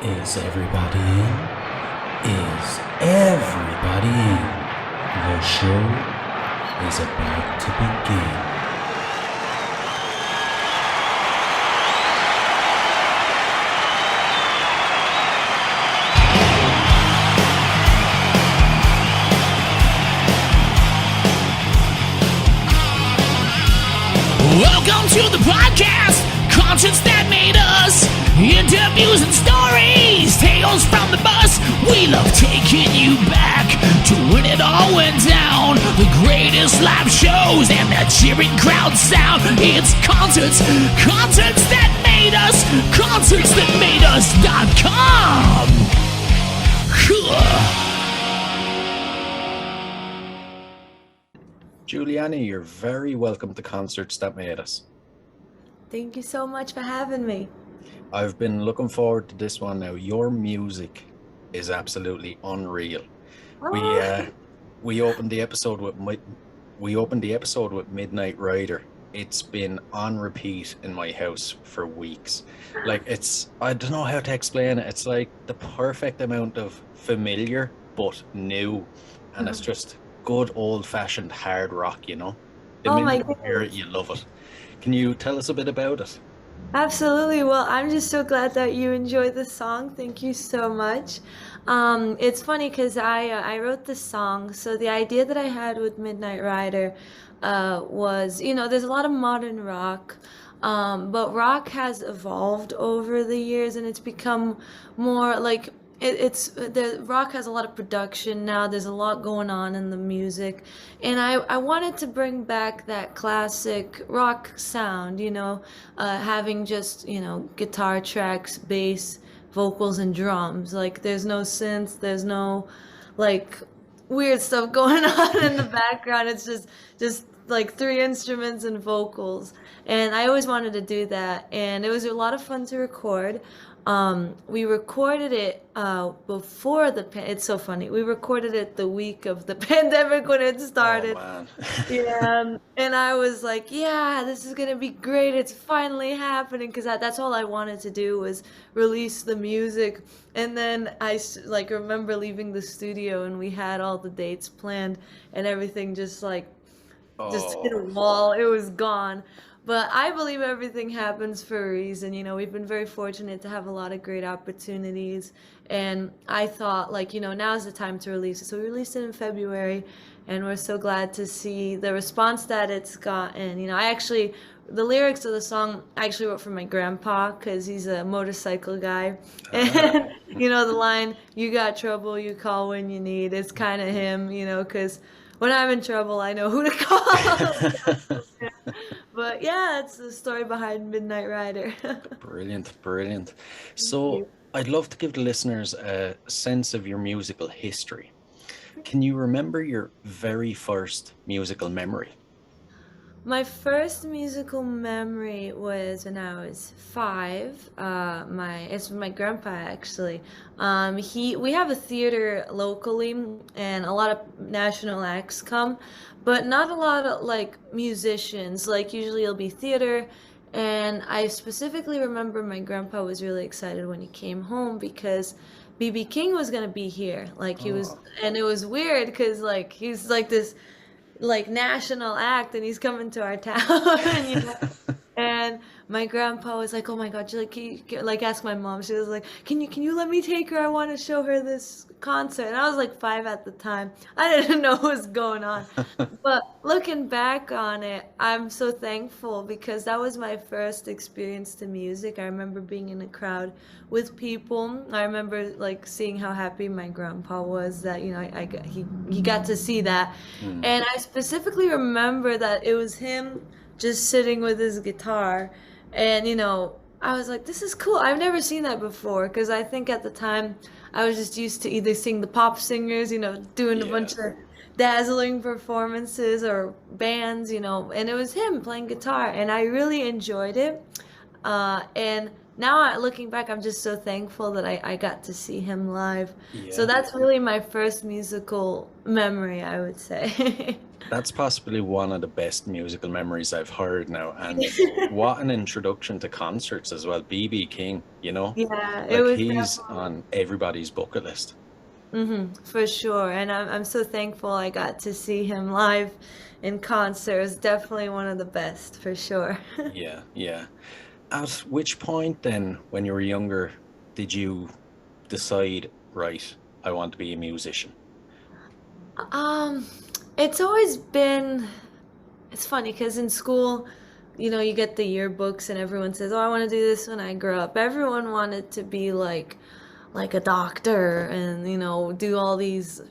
Is everybody in? Is everybody in? The show is about to begin. Welcome to the podcast, concerts that made us, interviews and stories, tales from the bus. We love taking you back to when it all went down, the greatest live shows and that cheering crowd sound. It's concerts that made us, concertsthatmadeus.com. Giuliana, you're very welcome to Concerts That Made Us. Thank you so much for having me. I've been looking forward to this one now. Your music is absolutely unreal. We opened the episode with Midnight Rider. It's been on repeat in my house for weeks. Like, I don't know how to explain it. It's like the perfect amount of familiar but new, and it's just good old-fashioned hard rock, you know? The minute you hear it, you love it. Can you tell us a bit about it? Absolutely. Well, I'm just so glad that you enjoyed the song. Thank you so much. It's funny because I wrote this song. So the idea that I had with Midnight Rider was, there's a lot of modern rock, but rock has evolved over the years and it's become more like the rock has a lot of production now. There's a lot going on in the music, and I wanted to bring back that classic rock sound, having just guitar tracks, bass, vocals, and drums. Like, there's no synths, there's no like weird stuff going on in the background. It's just like three instruments and vocals, and I always wanted to do that, and it was a lot of fun to record. We recorded it before it's so funny. We recorded it the week of the pandemic when it started. Oh, man. Yeah, and I was like, yeah, this is gonna be great. It's finally happening, because that's all I wanted to do was release the music. And then I remember leaving the studio and we had all the dates planned and everything just hit a wall. It was gone. But I believe everything happens for a reason. We've been very fortunate to have a lot of great opportunities. And I thought, now's the time to release it. So we released it in February, and we're so glad to see the response that it's gotten. The lyrics of the song I actually wrote for my grandpa, because he's a motorcycle guy. And, the line, "You got trouble, you call when you need," it's kind of him, because when I'm in trouble, I know who to call. But yeah, it's the story behind Midnight Rider. Brilliant. So I'd love to give the listeners a sense of your musical history. Can you remember your very first musical memory? My first musical memory was when I was 5. It's with my grandpa, actually. We have a theater locally, and a lot of national acts come, but not a lot of musicians. Usually it'll be theater. And I specifically remember my grandpa was really excited when he came home because BB King was gonna be here. And it was weird because he's this national act, and he's coming to our town. And my grandpa was like, "Oh my God," asked my mom. She was like, can you let me take her? I want to show her this concert." And I was 5 at the time. I didn't know what was going on. But looking back on it, I'm so thankful, because that was my first experience to music. I remember being in a crowd with people. I remember seeing how happy my grandpa was that he got to see that. And I specifically remember that it was him just sitting with his guitar, and I was like, this is cool. I've never seen that before, because I think at the time I was just used to either seeing the pop singers, doing a bunch of dazzling performances, or bands, and it was him playing guitar, and I really enjoyed it. And now looking back, I'm just so thankful that I got to see him live. So that's really my first musical memory, I would say. That's possibly one of the best musical memories I've heard now. And what an introduction to concerts as well. BB King, Yeah, it like was he's definitely. on everybody's bucket list. For sure. And I'm so thankful I got to see him live in concert. It was definitely one of the best, for sure. Yeah, yeah. At which point then, when you were younger, did you decide, right, I want to be a musician? Um, it's always been, it's funny because in school, you get the yearbooks and everyone says, "Oh, I want to do this when I grow up." Everyone wanted to be like a doctor and, do all these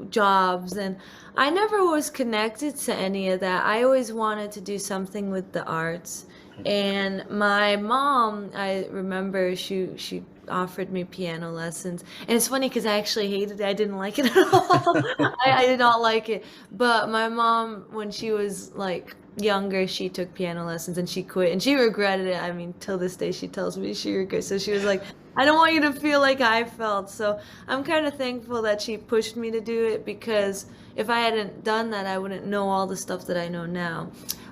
jobs, and I never was connected to any of that. I always wanted to do something with the arts. And my mom, I remember she offered me piano lessons. And it's funny because I actually hated it. I didn't like it at all. I did not like it. But my mom, when she was like younger, she took piano lessons and she quit and she regretted it. I mean, till this day she tells me she regrets. So she was like, I don't want you to feel like I felt. So I'm kind of thankful that she pushed me to do it, because if I hadn't done that, I wouldn't know all the stuff that I know now.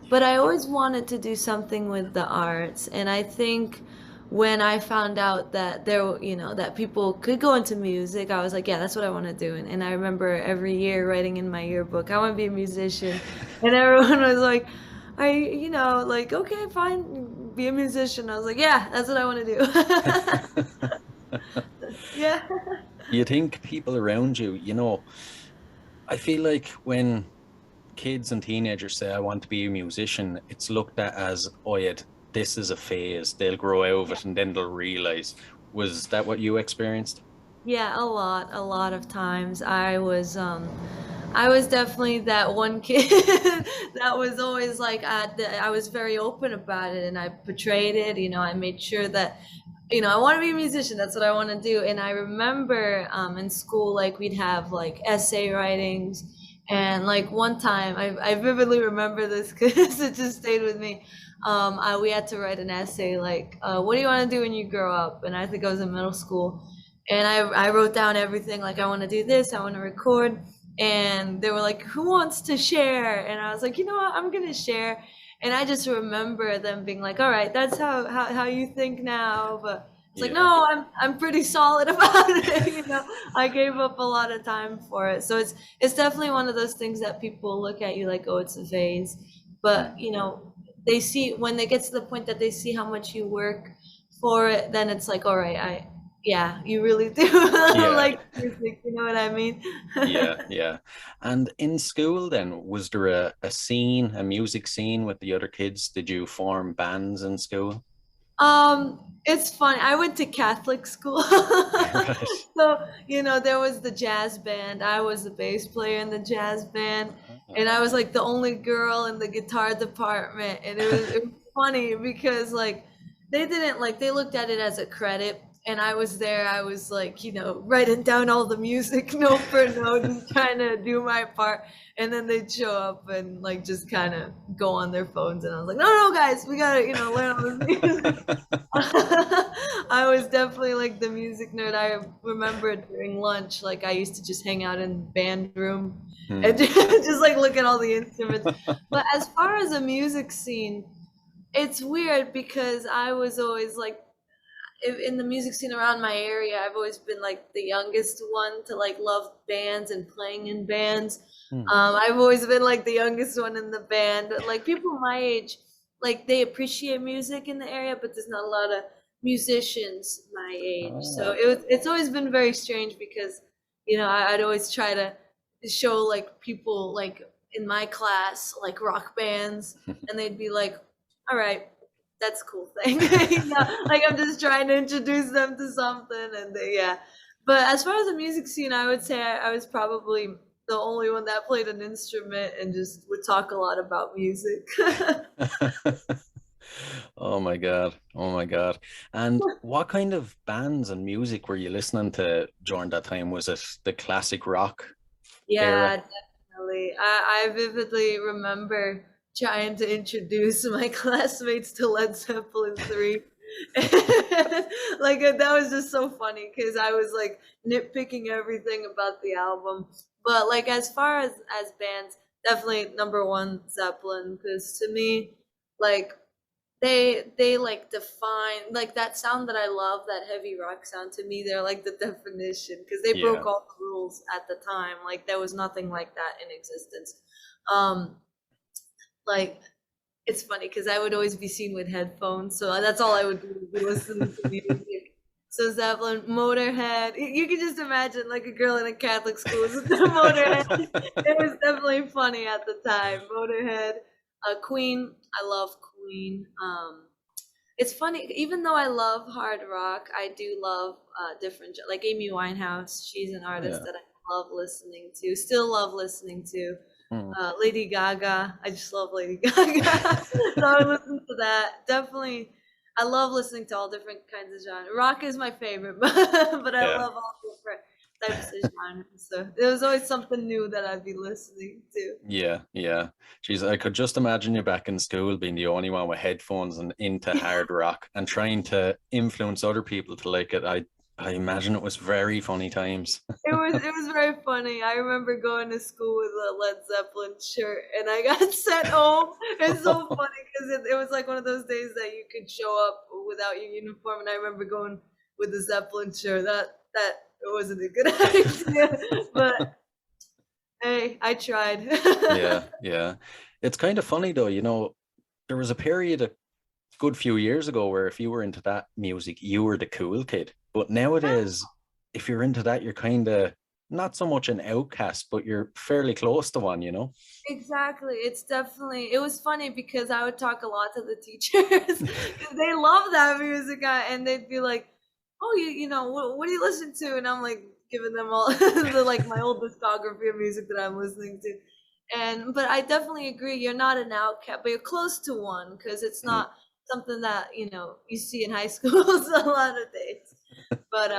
But I always wanted to do something with the arts, and I think when I found out that that people could go into music, I was like, yeah, that's what I want to do. And I remember every year writing in my yearbook, I want to be a musician, and everyone was like, like, okay, fine, be a musician. I was like, yeah, that's what I want to do. Yeah. You think people around you, I feel like when kids and teenagers say, I want to be a musician, it's looked at as, oh yeah, this is a phase. They'll grow out of it and then they'll realize. Was that what you experienced? Yeah, a lot of times I was definitely that one kid that was always like I was very open about it and I portrayed it, I made sure that I want to be a musician. That's what I want to do. And I remember in school, like we'd have like essay writings, and like one time, I vividly remember this because it just stayed with me. We had to write an essay like, what do you want to do when you grow up? And I think I was in middle school, and I wrote down everything like I want to do this, I want to record, and they were like, who wants to share? And I was like, you know what, I'm gonna share. And I just remember them being like, all right, that's how you think now. But it's like, Yeah. no, I'm pretty solid about it. I gave up a lot of time for it. So it's definitely one of those things that people look at you like, oh, it's a phase. Mm. But they see when they get to the point that they see how much you work for it, then it's like, all right, yeah, you really do Yeah. like music, you know what I mean? Yeah, yeah. And in school then, was there a scene, a music scene with the other kids? Did you form bands in school? It's funny. I went to Catholic school. Right. So, there was the jazz band. I was the bass player in the jazz band, and I was like the only girl in the guitar department. And it was funny because like they didn't like they looked at it as a credit, and I was there. I was like, writing down all the music note for note, just trying to do my part. And then they'd show up and like just kind of go on their phones, and I was like, no, no, guys, we gotta, learn all this music. I was definitely like the music nerd. I remember during lunch, like I used to just hang out in the band room and Hmm. just like look at all the instruments. But as far as a music scene, it's weird because I was always like in the music scene around my area, I've always been like the youngest one to like love bands and playing in bands. Hmm. I've always been like the youngest one in the band. Like people my age, like they appreciate music in the area, but there's not a lot of musicians my age. So Ah. it's always been very strange because I'd always try to show like people like in my class like rock bands, and they'd be like, all right, that's a cool thing. Like I'm just trying to introduce them to something, and yeah. But as far as the music scene, I would say I was probably the only one that played an instrument and just would talk a lot about music. Oh my God. Oh my God. And what kind of bands and music were you listening to during that time? Was it the classic rock era? Yeah, definitely. I vividly remember trying to introduce my classmates to Led Zeppelin 3. Like that was just so funny because I was like nitpicking everything about the album. But like as far as bands, definitely number one Zeppelin, because to me, like they like define like that sound that I love, that heavy rock sound. To me, they're like the definition, because they Yeah. broke all the rules at the time. Like there was nothing like that in existence. Um, like it's funny because I would always be seen with headphones, so that's all I would do, would be listening to music. So Zeppelin, Motorhead. You can just imagine like a girl in a Catholic school with Motorhead. It was definitely funny at the time. Motorhead, Queen. I love Queen. It's funny, even though I love hard rock, I do love different, like Amy Winehouse. She's an artist Yeah. that I love listening to. Still love listening to. Mm. Lady Gaga. I just love Lady Gaga. So I listen to that. Definitely, I love listening to all different kinds of genres. Rock is my favorite, but I Yeah. love all different types of genres. So there was always something new that I'd be listening to. Yeah, yeah. Jeez, I could just imagine you back in school being the only one with headphones and into hard rock and trying to influence other people to like it. I imagine it was very funny times. It was very funny. I remember going to school with a Led Zeppelin shirt, and I got sent home. It's so funny because it was like one of those days that you could show up without your uniform, and I remember going with the Zeppelin shirt. That it wasn't a good idea, but hey, I tried. Yeah, yeah. It's kind of funny though, there was a period a good few years ago where if you were into that music, you were the cool kid. But nowadays, if you're into that, you're kind of not so much an outcast, but you're fairly close to one. Exactly. It was funny because I would talk a lot to the teachers because they love that music, and they'd be like, "Oh, what do you listen to?" And I'm like giving them all like my old discography of music that I'm listening to. But I definitely agree. You're not an outcast, but you're close to one, because it's Mhm. not something that you see in high schools a lot of days. But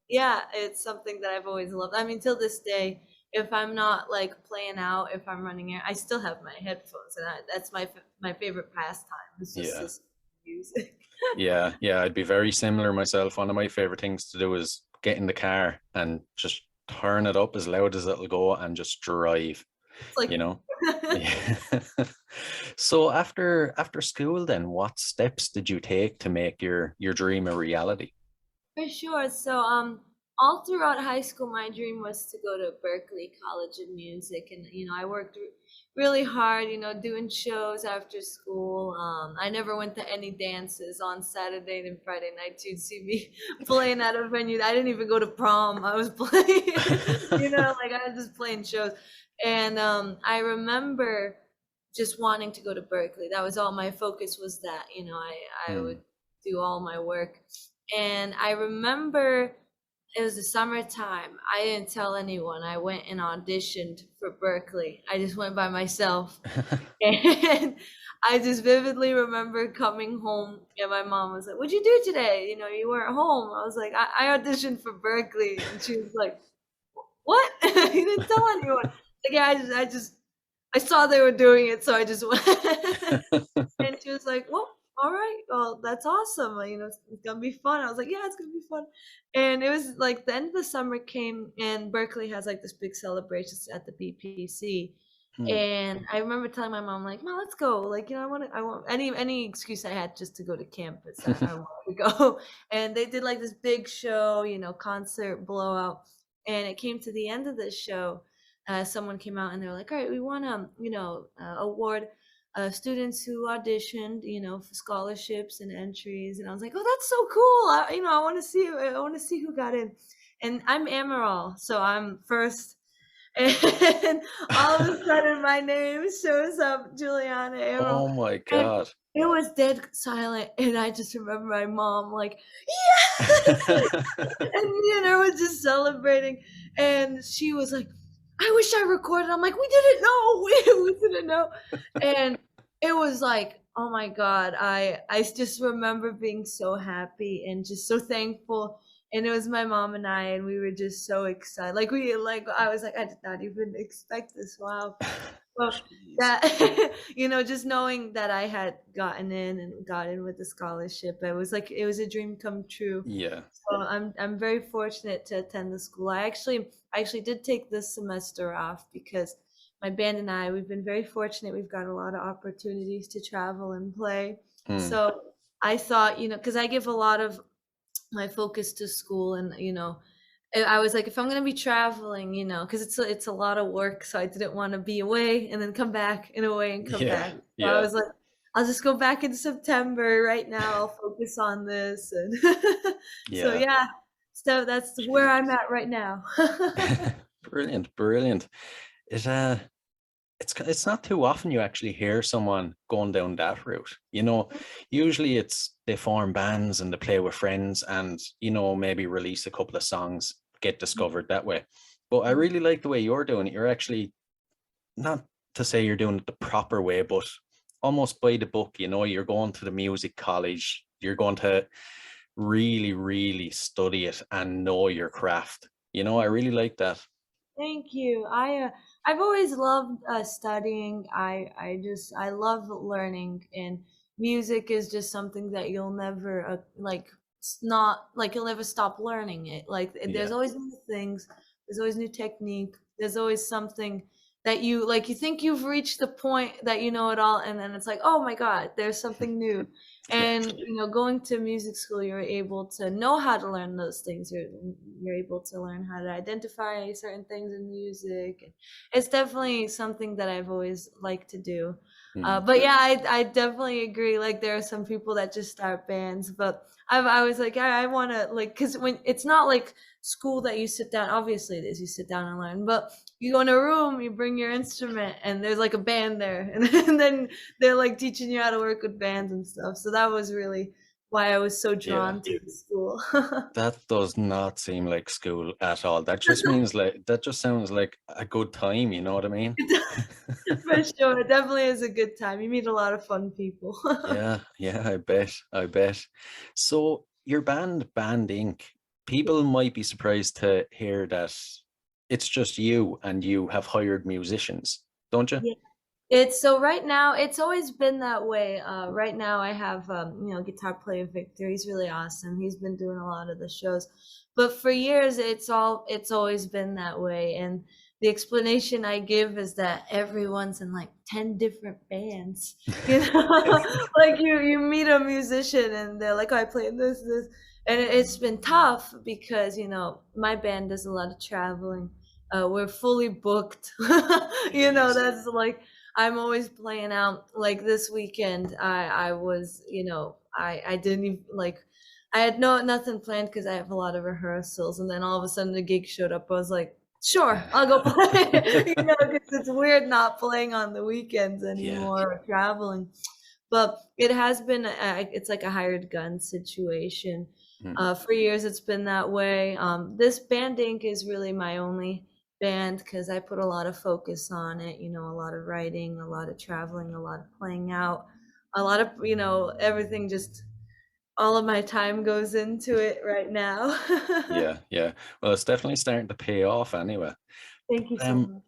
yeah, it's something that I've always loved. I mean, till this day, if I'm not like playing out, if I'm running air, I still have my headphones, and that's my favorite pastime. It's just Yeah. this music. Yeah, yeah, I'd be very similar myself. One of my favorite things to do is get in the car and just turn it up as loud as it'll go and just drive, It's like you know? Yeah. So after school then, what steps did you take to make your dream a reality? for sure. So, all throughout high school, my dream was to go to Berklee College of Music, and I worked really hard, doing shows after school. I never went to any dances on Saturday and Friday nights. You'd see me playing at a venue. I didn't even go to prom. I was playing, like I was just playing shows. And I remember just wanting to go to Berklee. That was all my focus was that, I would Hmm. do all my work. And I remember it was the summertime. I didn't tell anyone. I went and auditioned for Berklee. I just went by myself. And I just vividly remember coming home, and my mom was like, "What'd you do today? You weren't home." I was like, I auditioned for Berklee. And she was like, "What?" You didn't tell anyone. Like, yeah, I saw they were doing it, so I just went. And she was like, "Well, all right, well, that's awesome. It's gonna be fun." I was like, "Yeah, it's gonna be fun." And it was like the end of the summer came, and Berklee has like this big celebration at the BPC. Hmm. And I remember telling my mom, like, "Mom, let's go. Like, I want any excuse I had just to go to campus. I wanted to go." And they did like this big show, concert blowout. And it came to the end of the show. Someone came out and they were like, "All right, we want to, award students who auditioned, for scholarships and entries." And I was like, "Oh, that's so cool! I want to see. I want to see who got in." And I'm Amaral, so I'm first. And all of a sudden, my name shows up, Giuliana Amaral, Oh my and God. it was dead silent. And I just remember my mom like, "Yes!" And me and her was just celebrating. And she was like, "I wish I recorded." I'm like, "We didn't know. We didn't know." And it was like, oh my God. I just remember being so happy and just so thankful. And it was my mom and I, and we were just so excited. I was like, I did not even expect this. Wow. Well, Jeez. that just knowing that I had gotten in and got in with the scholarship, it was a dream come true. Yeah. So I'm very fortunate to attend the school. I actually did take this semester off because my band and I, we've been very fortunate. We've got a lot of opportunities to travel and play. Mm. So I thought, because I give a lot of my focus to school, and I was like, if I'm gonna be traveling, because it's a lot of work, so I didn't want to be away and then come back and away and come Yeah, back. So I yeah, was like, I'll just go back in September. Right now, I'll focus on this, and so yeah. yeah, so that's where I'm at right now. Brilliant, brilliant. It it's not too often you actually hear someone going down that route. Usually it's they form bands and they play with friends and maybe release a couple of songs, get discovered that way. But I really like the way you're doing it. You're actually, not to say you're doing it the proper way, but almost by the book. You're going to the music college, you're going to really, really study it and know your craft. I really like that. Thank you. I've always loved studying. I love learning, and music is just something that you'll never not like you'll never stop learning it. Like there's Yeah, always new things, there's always new technique, there's always something that you think you've reached the point that you know it all, and then it's like, oh my God, there's something new. yeah, And going to music school, you're able to know how to learn those things. You're able to learn how to identify certain things in music. It's definitely something that I've always liked to do. mm, But yeah, I definitely agree. Like there are some people that just start bands, but I was like, I want to because when it's not like school that you sit down. Obviously, it is, you sit down and learn, but you go in a room, you bring your instrument, and there's like a band there, and then they're like teaching you how to work with bands and stuff. So that was really why I was so yeah. drawn to the school. That does not seem like school at all. That just sounds like a good time, you know what I mean? For sure, it definitely is a good time. You meet a lot of fun people. Yeah, yeah, I bet. I bet. So your Band Inc., people might be surprised to hear that it's just you and you have hired musicians, don't you? Yeah. It's so right now, it's always been that way. Right now I have guitar player Victor. He's really awesome. He's been doing a lot of the shows. But for years it's always been that way. And the explanation I give is that everyone's in like 10 different bands. Like you meet a musician and they're like, oh, I play in this. And it's been tough because, my band does a lot of traveling. We're fully booked. Jeez. That's like I'm always playing out. Like this weekend, I was, I didn't even I had nothing planned because I have a lot of rehearsals, and then all of a sudden the gig showed up. I was like, sure, I'll go play. Because it's weird not playing on the weekends Yeah. anymore or traveling. But it has been, it's like a hired gun situation. Mm. For years, it's been that way. This Band Inc. is really my only band because I put a lot of focus on it, a lot of writing, a lot of traveling, a lot of playing out, a lot of, everything, just all of my time goes into it right now. Yeah, yeah. Well, it's definitely starting to pay off anyway. Thank you so Um, much.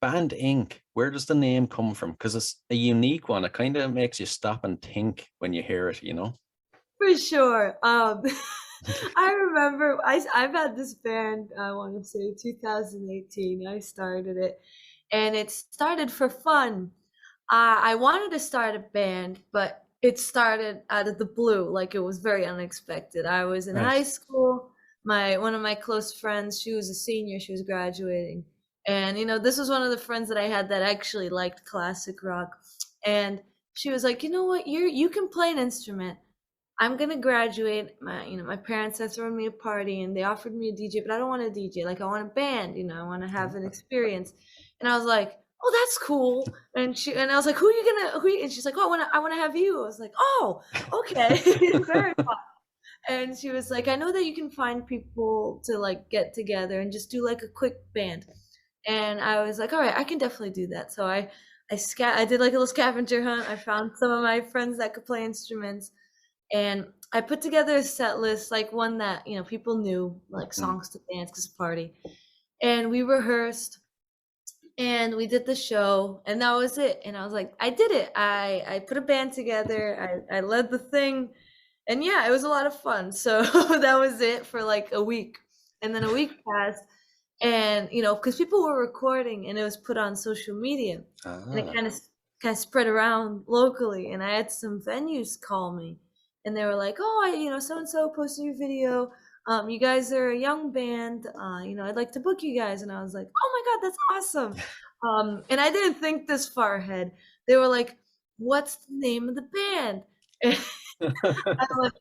Band Inc., where does the name come from? Because it's a unique one. It kind of makes you stop and think when you hear it, you know? For sure. I remember I've had this band, I want to say 2018. I started it, and it started for fun. I wanted to start a band, but it started out of the blue. Like it was very unexpected. I was in high Right. school. One of my close friends, she was a senior, she was graduating. And this was one of the friends that I had that actually liked classic rock. And she was like, "You know what? You can play an instrument. I'm gonna graduate. My parents have thrown me a party and they offered me a DJ, but I don't want a DJ. Like I want a band, I want to have an experience." And I was like, "Oh, that's cool." And I was like, And she's like, "Oh, I wanna have you." I was like, "Oh, okay." Very fun. And she was like, "I know that you can find people to like get together and just do like a quick band." And I was like, "All right, I can definitely do that." So I did like a little scavenger hunt. I found some of my friends that could play instruments, and I put together a set list, like one that, people knew, like Mm. songs to dance because of party. And we rehearsed and we did the show, and that was it. And I was like, I did it. I put a band together. I led the thing. And yeah, it was a lot of fun. So that was it for like a week. And then a week passed, And because people were recording and it was put on social media, and it Ah. kind of spread around locally. And I had some venues call me, and they were like, "Oh, so and so posted your video. You guys are a young band. I'd like to book you guys." And I was like, "Oh my God, that's awesome!" And I didn't think this far ahead. They were like, "What's the name of the band?" And I'm like,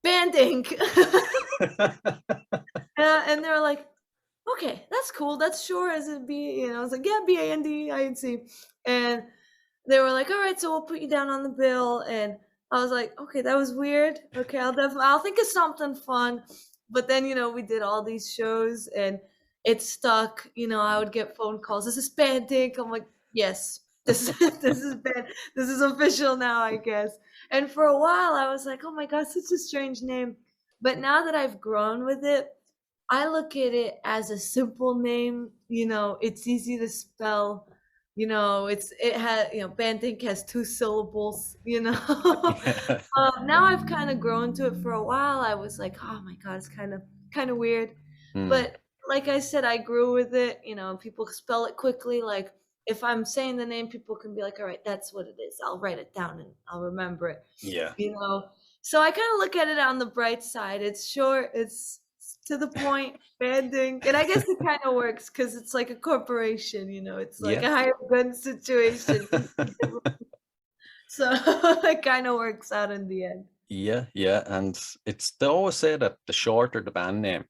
Band Inc. And they were like, "Okay, that's cool. That's sure as it be." I was like, "Yeah, BANDINC." And they were like, "All right, so we'll put you down on the bill." And I was like, "Okay, that was weird. Okay, I'll think of something fun." But then, we did all these shows and it stuck. I would get phone calls. "This is Band Inc." I'm like, "Yes, this is official now, I guess." And for a while I was like, "Oh my God, such a strange name." But now that I've grown with it, I look at it as a simple name. It's easy to spell. It has, Banting has 2 syllables. Yeah. Now I've kind of grown to it. For a while I was like, "Oh my God, it's kind of weird." Hmm. But like I said, I grew with it. People spell it quickly. Like if I'm saying the name, people can be like, "All right, that's what it is. I'll write it down and I'll remember it." Yeah. you know so I kind of look at it on the bright side. It's short, it's to the point, banding, and I guess it kind of works because it's like a corporation. It's like Yeah. a hired gun situation. So it kind of works out in the end. Yeah, yeah. And they always say that the shorter the band name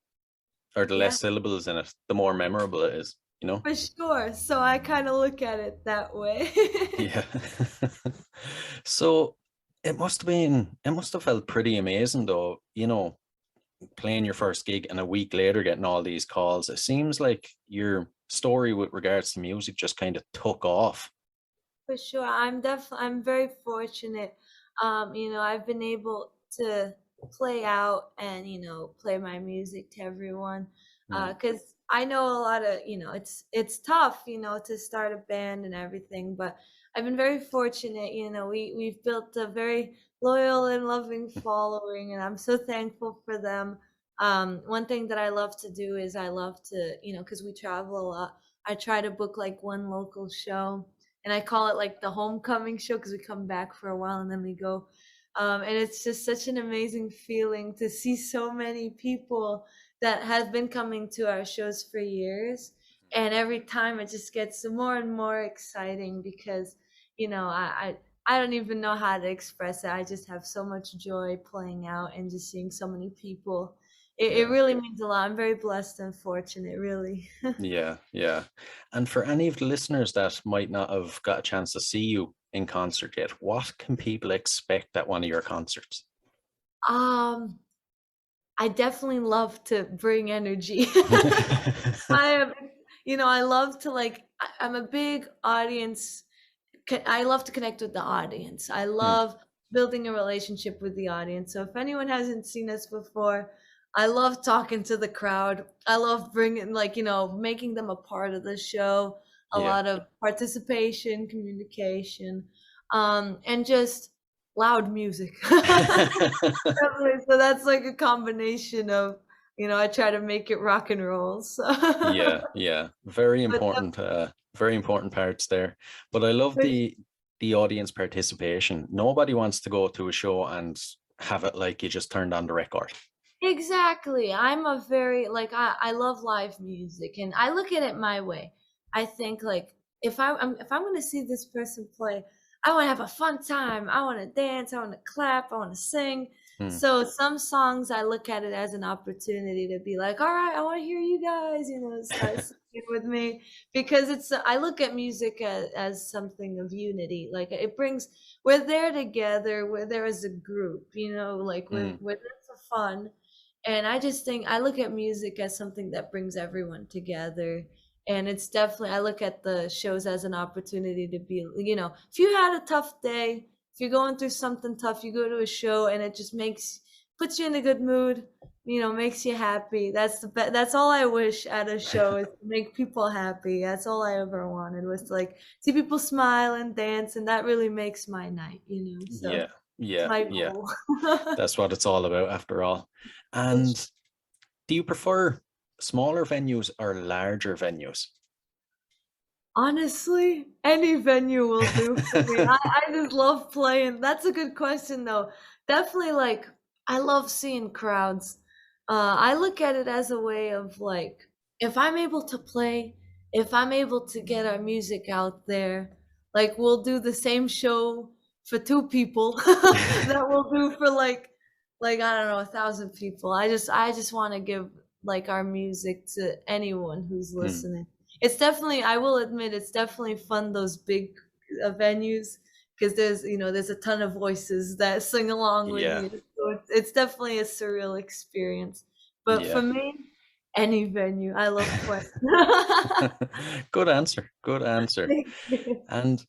or the Yeah, less syllables in it, the more memorable it is, you know? for sure. So I kind of look at it that way. Yeah. So it must have felt pretty amazing though, playing your first gig and a week later getting all these calls. It seems like your story with regards to music just kind of took off. For sure. I'm very fortunate. I've been able to play out and, play my music to everyone. Mm. Cause I know a lot of, it's tough, to start a band and everything, but I've been very fortunate. We've built a very loyal and loving following, and I'm so thankful for them. One thing that I love to do is I love to, cause we travel a lot, I try to book like one local show, and I call it like the homecoming show because we come back for a while and then we go. And it's just such an amazing feeling to see so many people that have been coming to our shows for years. And every time it just gets more and more exciting because, I don't even know how to express it. I just have so much joy playing out and just seeing so many people. It Yeah. really means a lot. I'm very blessed and fortunate, really. Yeah, yeah. And for any of the listeners that might not have got a chance to see you in concert yet, what can people expect at one of your concerts? um I definitely love to bring energy. I am, I love to I'm a big audience. I love to connect with the audience. I Hmm. love building a relationship with the audience. So if anyone hasn't seen us before, I love talking to the crowd. I love bringing, making them a part of the show. A Yeah. lot of participation, communication, and just loud music. Definitely. So that's like a combination of, I try to make it rock and roll. So, Yeah, yeah. but Very important parts there. But I love the audience participation. Nobody wants to go to a show and have it like you just turned on the record. exactly. I'm a very I love live music, and I look at it my way. I think like if I'm going to see this person play, I want to have a fun time. I want to dance. I want to clap. I want to sing. Hmm. So some songs I look at it as an opportunity to be like, "All right, I want to hear you guys, start singing with me," because I look at music as something of unity. Like it brings, we're there together. We're there as a group. Like Hmm. we're there for fun. And I just think I look at music as something that brings everyone together. And it's definitely, I look at the shows as an opportunity to be, if you had a tough day, if you're going through something tough, you go to a show and it just puts you in a good mood, makes you happy. That's all I wish at a show, is to make people happy. That's all I ever wanted, was to see people smile and dance. And that really makes my night. So Yeah, it's yeah, my yeah. goal. That's what it's all about after all. And do you prefer smaller venues or larger venues? Honestly, any venue will do for me. I just love playing. That's a good question though. Definitely like I love seeing crowds. I look at it as a way of like if I'm able to play, if I'm able to get our music out there, like we'll do the same show for two people that we'll do for like I don't know, 1,000 people. I just want to give like our music to anyone who's Hmm. listening. It's definitely, I will admit, it's definitely fun, those big venues, because there's a ton of voices that sing along with Yeah, you. So it's definitely a surreal experience. But for yeah. me, any venue, I love playing. Good answer. Good answer. Thank you. And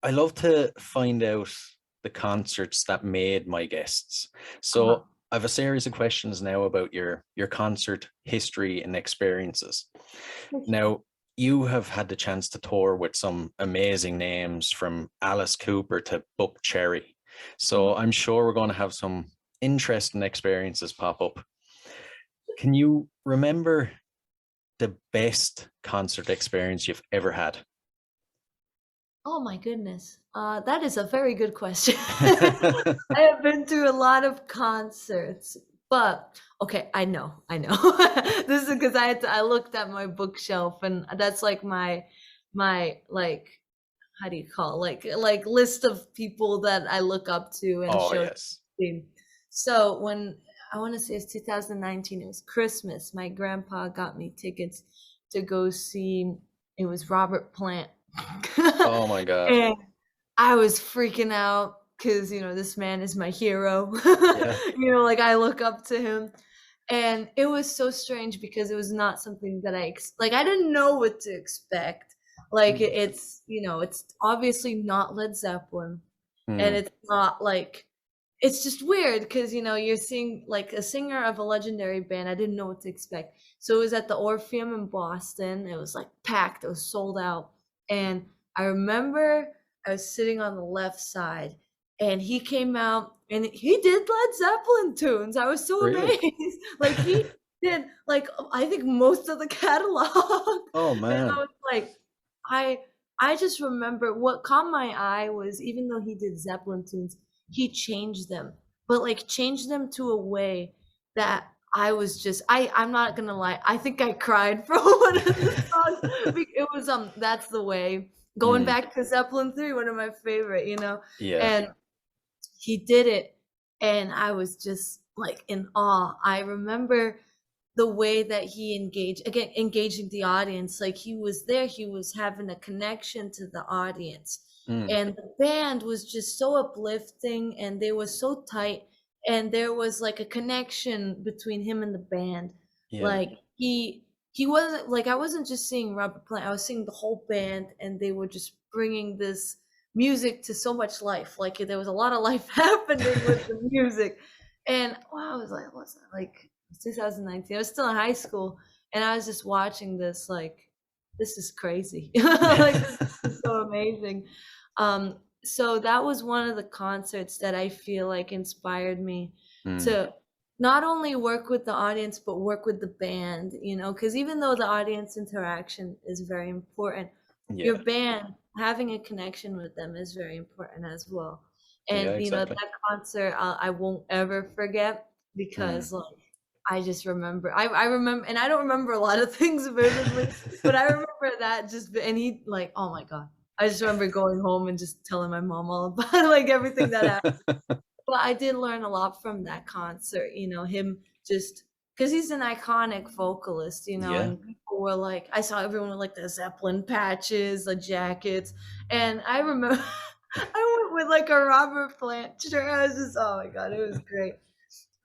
I love to find out the concerts that made my guests. Uh-huh. So I have a series of questions now about your concert history and experiences. Now, you have had the chance to tour with some amazing names from Alice Cooper to Buckcherry. So I'm sure we're going to have some interesting experiences pop up. Can you remember the best concert experience you've ever had? Oh my goodness. That is a very good question. I have been to a lot of concerts, but okay, I know. This is because I looked at my bookshelf and that's like my like how do you call it? Like list of people that I look up to and Oh, show. yes. So when I want to say it's 2019, it was Christmas. My grandpa got me tickets to go see. It was Robert Plant. Oh my God. And I was freaking out because this man is my hero. Yeah. Like I look up to him, and it was so strange because it was not something that like I didn't know what to expect. Like it's obviously not Led Zeppelin, and Hmm. it's not like it's just weird because you're seeing like a singer of a legendary band. I didn't know what to expect. So it was at the Orpheum in Boston. It was like packed. It was sold out. And I remember I was sitting on the left side and he came out and he did Led Zeppelin tunes. I was so Really? amazed. Like he did like I think most of the catalog. Oh And I man. was like, I I just remember what caught my eye was even though he did Zeppelin tunes, he changed them, but like changed them to a way that I was just I'm not gonna lie, I think I cried for one of the songs. It was That's the Way. Going Hmm. back to Zeppelin 3, one of my favorite, Yeah. and he did it and I was just like in awe. I remember the way that he engaging the audience, like he was there, he was having a connection to the audience, Hmm. and the band was just so uplifting and they were so tight, and there was like a connection between him and the band. Yeah. Like he wasn't like I wasn't just seeing Robert Plant, I was seeing the whole band and they were just bringing this music to so much life. Like there was a lot of life happening with the music. And wow, I was like, what's that? Like 2019. I was still in high school, and I was just watching this. Like, this is crazy. Like, this is so amazing. So that was one of the concerts that I feel like inspired me Hmm. to not only work with the audience but work with the band. Because even though the audience interaction is very important, your Yeah. band having a connection with them is very important as well. Yeah, And exactly. that concert I won't ever forget Hmm. because like I just remember I remember, and I don't remember a lot of things vividly, but I remember that and he like, oh my God. I just remember going home and just telling my mom all about like everything that happened. But I did learn a lot from that concert, him just because he's an iconic vocalist, Yeah. and people were like, I saw everyone with like the Zeppelin patches, the jackets, and I remember I went with like a Robert Plant shirt. I was just, oh my God, it was great.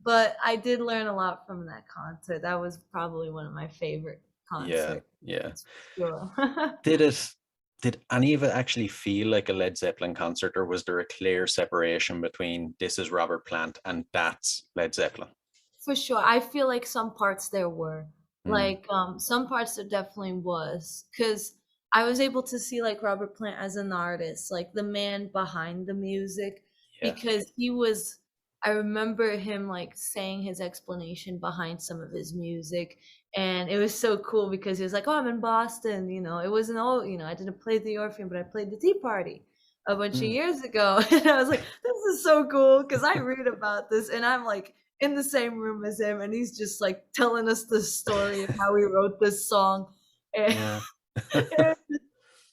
But I did learn a lot from that concert. That was probably one of my favorite Yeah. concerts. Yeah. That's for sure. Did it did any of it actually feel like a Led Zeppelin concert, or was there a clear separation between this is Robert Plant and that's Led Zeppelin? For sure. I feel like some parts there were. Hmm. Like, some parts there definitely was. Because I was able to see like Robert Plant as an artist, like the man behind the music, Yeah. because he was I remember him like saying his explanation behind some of his music, and it was so cool because he was like, "Oh, I'm in Boston. You know, it wasn't all. You know, I didn't play the Orpheum, but I played the Tea Party a bunch of Mm. years ago." And I was like, "This is so cool," because I read about this, and I'm like in the same room as him, and he's just like telling us the story of how he wrote this song, and Yeah.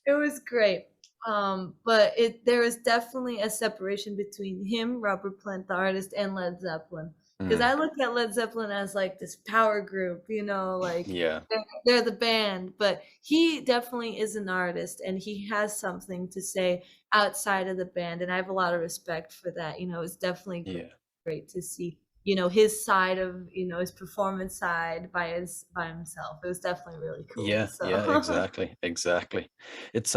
it was great. But there is definitely a separation between him, Robert Plant, the artist, and Led Zeppelin. Because Mm. I look at Led Zeppelin as like this power group, you know, like Yeah. they're the band. But he definitely is an artist, and he has something to say outside of the band, and I have a lot of respect for that. You know, it's definitely Yeah. great to see, you know, his side of, you know, his performance side by himself. It was definitely really cool. Yeah, yeah, So exactly, exactly. It's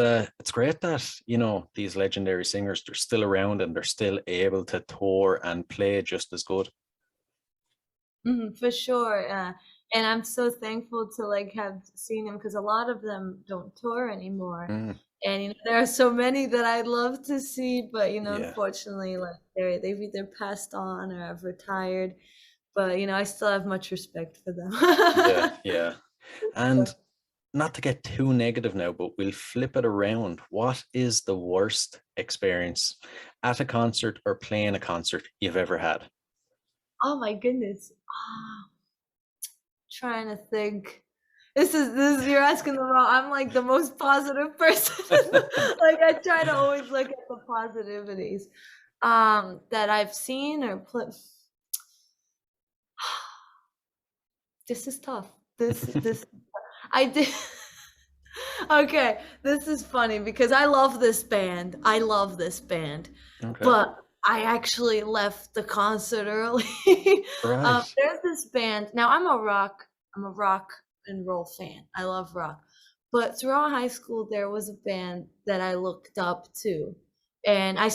great that, you know, these legendary singers, they're still around and they're still able to tour and play just as good. For sure. And I'm so thankful to like have seen him because a lot of them don't tour anymore. Mm, And you know, there are so many that I'd love to see, but you know, yeah, unfortunately, like they've either passed on or have retired. But you know, I still have much respect for them. yeah, yeah. And not to get too negative now, but we'll flip it around. What is the worst experience at a concert or playing a concert you've ever had? Oh my goodness. Trying to think. This is you're asking the wrong. I'm like the most positive person. Like I try to always look at the positivities that I've seen or put. This is tough. This I did. Okay, this is funny because I love this band. I love this band, Okay. but I actually left the concert early. Right. There's this band. Now I'm a rock and roll fan. I love rock. But throughout high school, there was a band that I looked up to. And I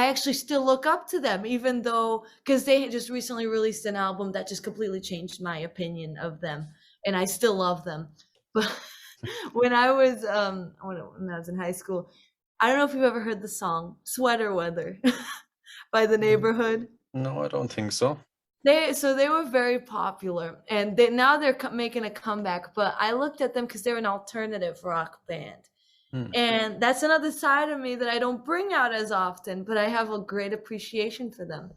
actually still look up to them, even though, because they had just recently released an album that just completely changed my opinion of them. And I still love them. But when I was in high school, I don't know if you've ever heard the song Sweater Weather by The Mm, Neighborhood. no, I don't think so. They were very popular, and now they're making a comeback. But I looked at them because they're an alternative rock band, Mm, and that's another side of me that I don't bring out as often. But I have a great appreciation for them.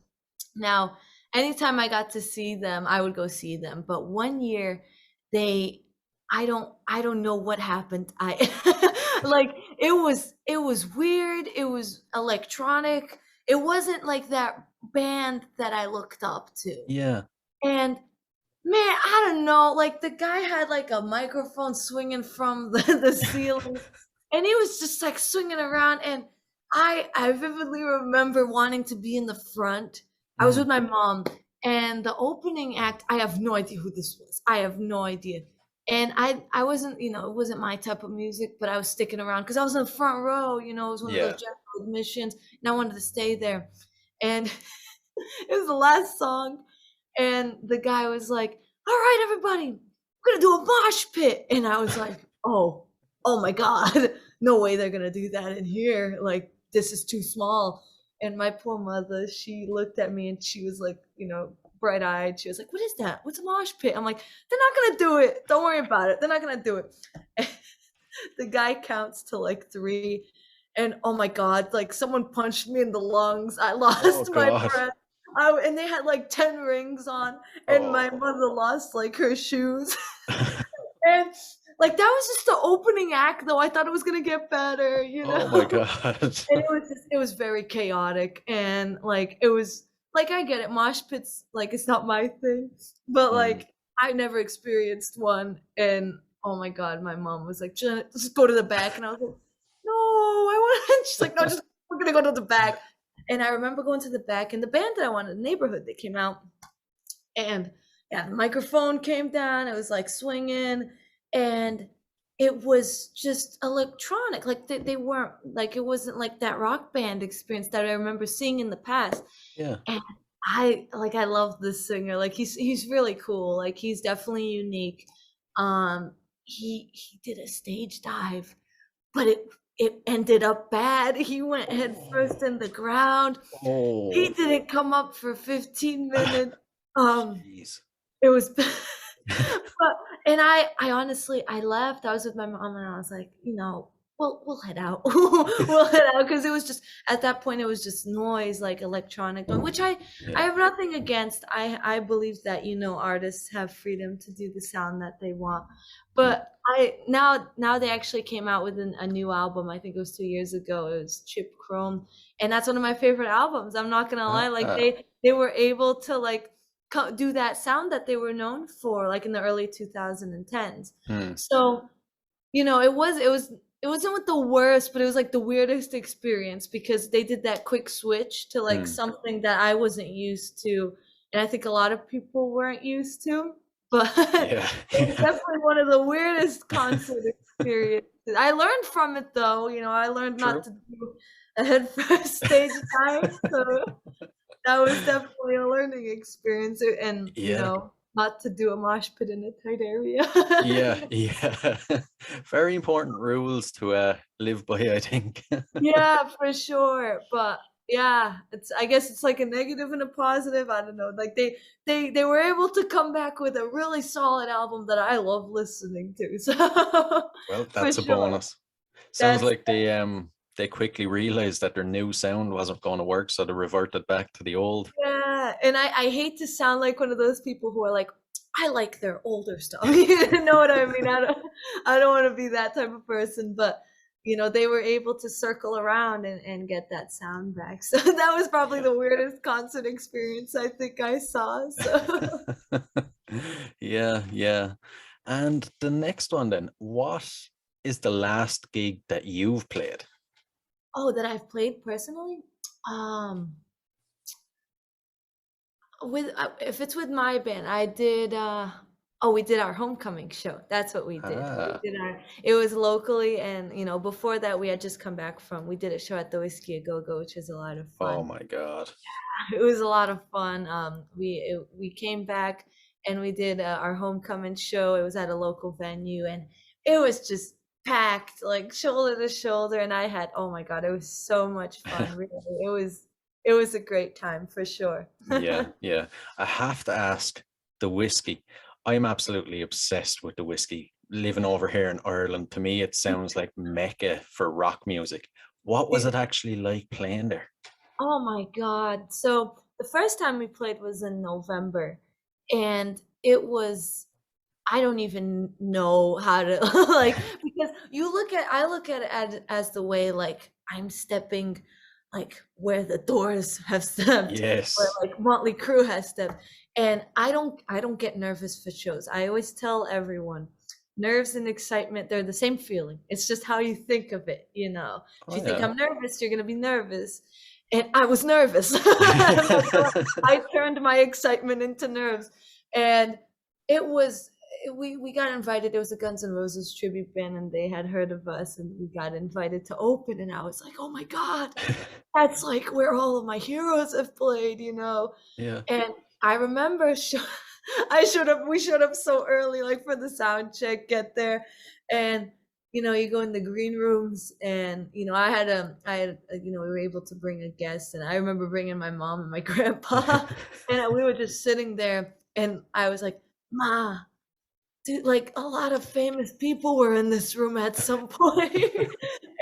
Now, anytime I got to see them, I would go see them. But one year, they I don't know what happened. I like it was weird. It was electronic. It wasn't like that band that I looked up to. yeah. And man, I don't know, like the guy had like a microphone swinging from the ceiling, and he was just like swinging around. And I vividly remember wanting to be in the front. I was Mm, with my mom, and the opening act, I have no idea who this was. I have no idea. And I wasn't, you know, it wasn't my type of music, but I was sticking around because I was in the front row, you know, it was one of those yeah. general admissions, and I wanted to stay there. And it was the last song, and the guy was like, "All right, everybody, we're gonna do a mosh pit." And I was like, oh my God, no way they're gonna do that in here. Like, this is too small. And my poor mother, she looked at me and she was like, you know, bright eyed. She was like, "What is that? What's a mosh pit?" I'm like, "They're not gonna do it. Don't worry about it. They're not gonna do it." The guy counts to like three, and oh my God, like someone punched me in the lungs. I Oh lost my God. breath. And they had like 10 rings on, and my Oh. mother lost like her shoes. And like that was just the opening act, though. I thought it was gonna get better, you Oh my know. God. And it was very chaotic, and like it was like I get it, mosh pits, like it's not my thing, but Mm, like I never experienced one. And oh my God, my mom was like, "Janet, just go to the back," and I was like, "No, I want." She's like, "No, just we're gonna go to the back." And I remember going to the back, and the band that I wanted, Neighborhood, they came out, and yeah, the microphone came down. It was like swinging, and it was just electronic. Like they weren't like it wasn't like that rock band experience that I remember seeing in the past. yeah. And I love this singer. Like he's really cool. Like he's definitely unique. He did a stage dive, but it ended up bad. He went head first in the ground. He Oh, didn't come up for 15 minutes. Um, jeez. it was but and I honestly I left. I was with my mom and I was like, we'll head out. We'll head out because it was just at that point it was just noise, like electronic noise, which I Yeah. have nothing against. I believe that artists have freedom to do the sound that they want. Mm. But I now they actually came out with a new album. I think it was 2 years ago. It was Chip Chrome, and that's one of my favorite albums. I'm not gonna lie. Like Ah, they were able to like do that sound that they were known for, like in the early 2010s. mm, So it wasn't the worst, but it was like the weirdest experience because they did that quick switch to like mm. something that I wasn't used to, and I think a lot of people weren't used to. But Yeah. it was definitely one of the weirdest concert experiences. I learned from it though. I learned not True. to do a head first stage dive. So that was definitely a learning experience, and Yeah. not to do a mosh pit in a tight area. Yeah. Yeah. Very important rules to live by, I think. Yeah, for sure. But yeah, I guess it's like a negative and a positive. I don't know. Like they were able to come back with a really solid album that I love listening to. So Well, for that's a sure. bonus. Sounds That's like they quickly realized that their new sound wasn't going to work, so they reverted back to the old. Yeah, and I hate to sound like one of those people who are like, I like their older stuff. You know what I mean? I don't want to be that type of person, but they were able to circle around and get that sound back. So that was probably Yeah. the weirdest concert experience I think I saw. So Yeah, yeah. And the next one then, what is the last gig that you've played? oh, that I've played personally? Um with if it's with my band, I did oh, we did our homecoming show. That's what we did. We Ah, did our It was locally, and before that we had just come back we did a show at the Whisky A Go Go, which was a lot of oh fun. my God. It was a lot of fun. We came back and we did our homecoming show. It was at a local venue, and it was just packed, like shoulder to shoulder. And I had, oh my God, it was so much fun. Really, it was a great time for sure. Yeah, yeah. I have to ask the whiskey. I'm absolutely obsessed with the whiskey. Living over here in Ireland, to me, it sounds like Mecca for rock music. What was it actually like playing there? Oh my God. So the first time we played was in November, and I don't even know how to like, because I look at it as the way like I'm stepping like where the Doors have stepped, or Yes. like Motley Crue has stepped. And I don't get nervous for shows. I always tell everyone, nerves and excitement, they're the same feeling. It's just how you think of it. If Oh you think yeah. I'm nervous, you're gonna be nervous. And I was nervous. I turned my excitement into nerves. And it was we got invited. It was a Guns N' Roses tribute band, and they had heard of us, and we got invited to open. And I was like, oh my God, that's like where all of my heroes have played. Yeah. And I remember we showed up so early, like for the sound check, get there, and you go in the green rooms, and we were able to bring a guest, and I remember bringing my mom and my grandpa, and we were just sitting there, and I was like, Ma, dude, like a lot of famous people were in this room at some point.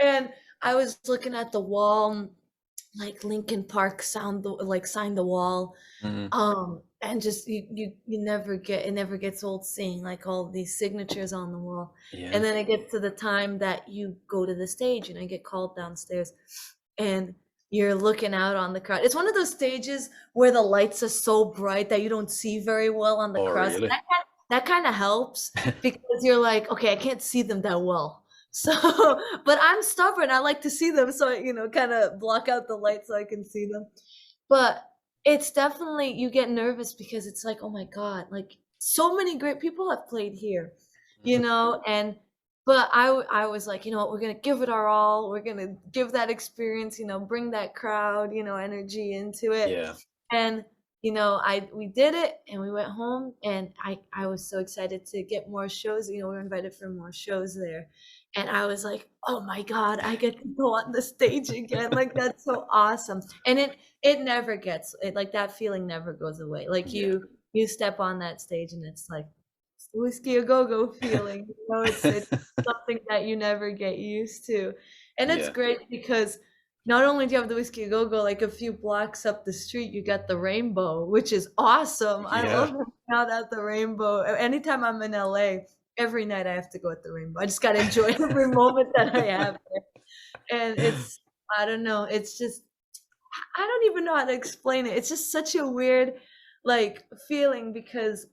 And I was looking at the wall, like Linkin Park signed the wall. Mm, And just it never gets old seeing like all these signatures on the wall. yeah. And then it gets to the time that you go to the stage and I get called downstairs, and you're looking out on the crowd. It's one of those stages where the lights are so bright that you don't see very well on the Oh crowd. So really? that kind of helps because you're like, okay, I can't see them that well. So, but I'm stubborn. I like to see them, so kind of block out the light so I can see them. But it's definitely, you get nervous because it's like, oh my God, like so many great people have played here, and but I was like, you know what, we're gonna give it our all. We're gonna give that experience, bring that crowd, energy into it. Yeah. And we did it, and we went home, and I was so excited to get more shows. We were invited for more shows there, and I was like, "Oh my God, I get to go on the stage again." Like, that's so awesome. And it never gets it, like, that feeling never goes away. Like, Yeah. you step on that stage and it's like, it's the Whisky A Go Go feeling, it's something that you never get used to. And it's Yeah. great because not only do you have the Whisky A Go Go, like, a few blocks up the street, you got the Rainbow, which is awesome. I love Yeah. hanging out at the Rainbow. Anytime I'm in LA, every night I have to go at the Rainbow. I just gotta enjoy every moment that I have there. And it's, I don't know, it's just, I don't even know how to explain it. It's just such a weird, like, feeling because,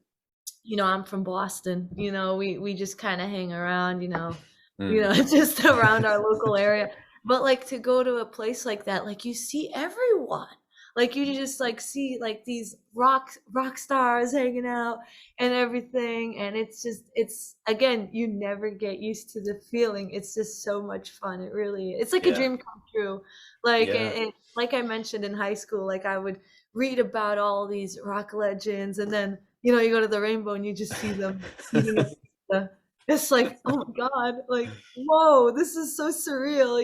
I'm from Boston. We just kind of hang around, Mm. just around our local area. But like to go to a place like that, like you see everyone. Like you just like see like these rock stars hanging out and everything. And it's again, you never get used to the feeling. It's just so much fun. It really is. It's like a Yeah. dream come true. Like Yeah. like I mentioned in high school, like I would read about all these rock legends and then you go to the Rainbow and you just see them eating a pizza. It's like, oh my God, like, whoa, this is so surreal,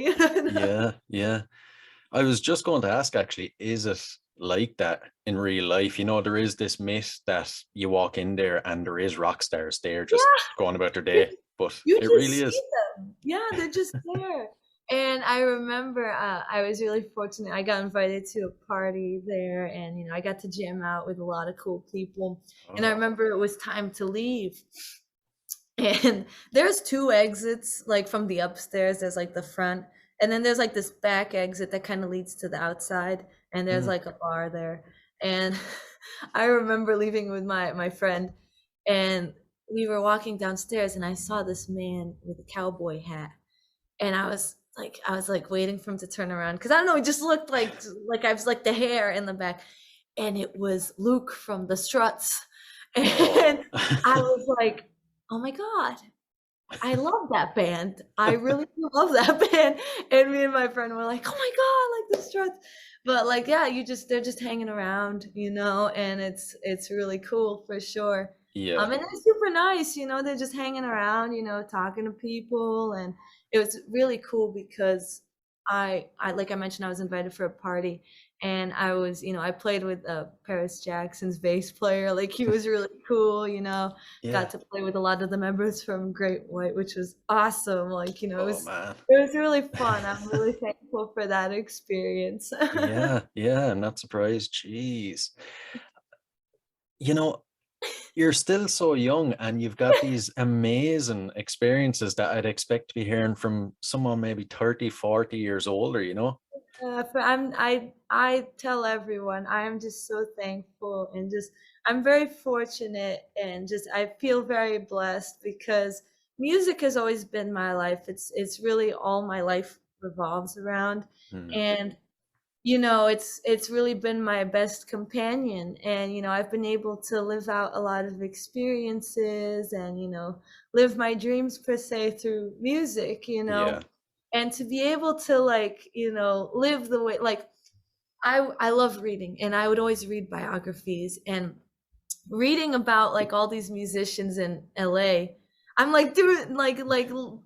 Yeah. Yeah. I was just going to ask actually, is it like that in real life? There is this myth that you walk in there and there is rock stars there just Yeah, going about their you day, but you it just really see is. them. Yeah, they're just there. And I remember I was really fortunate. I got invited to a party there, and I got to jam out with a lot of cool people. And I Oh. remember it was time to leave. And there's two exits, like from the upstairs. There's like the front, and then there's like this back exit that kind of leads to the outside, and there's Mm. like a bar there. And I remember leaving with my friend, and we were walking downstairs, and I saw this man with a cowboy hat, and I was like waiting for him to turn around because I don't know, he just looked like I was like the hair in the back, and it was Luke from the Struts, and Oh. I was like, oh my God, I love that band. I really do love that band. And me and my friend were like, oh my God, like the Struts. But like, yeah, they're just hanging around, and it's really cool for sure. Yeah. And they're super nice, they're just hanging around, talking to people. And it was really cool because I like I mentioned, I was invited for a party and I played with Paris Jackson's bass player. Like he was really cool, Yeah. got to play with a lot of the members from Great White, which was awesome. Like, it Oh was man. it was really fun. I'm really thankful for that experience. Yeah. Yeah. I'm not surprised. Jeez. You know, you're still so young and you've got these amazing experiences that I'd expect to be hearing from someone maybe 30, 40 years older. I tell everyone I am just so thankful and just I'm very fortunate and just I feel very blessed because music has always been my life. It's really all my life revolves around. Hmm. And it's really been my best companion. And I've been able to live out a lot of experiences and live my dreams per se through music. Yeah. And to be able to like live the way like I love reading and I would always read biographies and reading about like all these musicians in LA. I'm like doing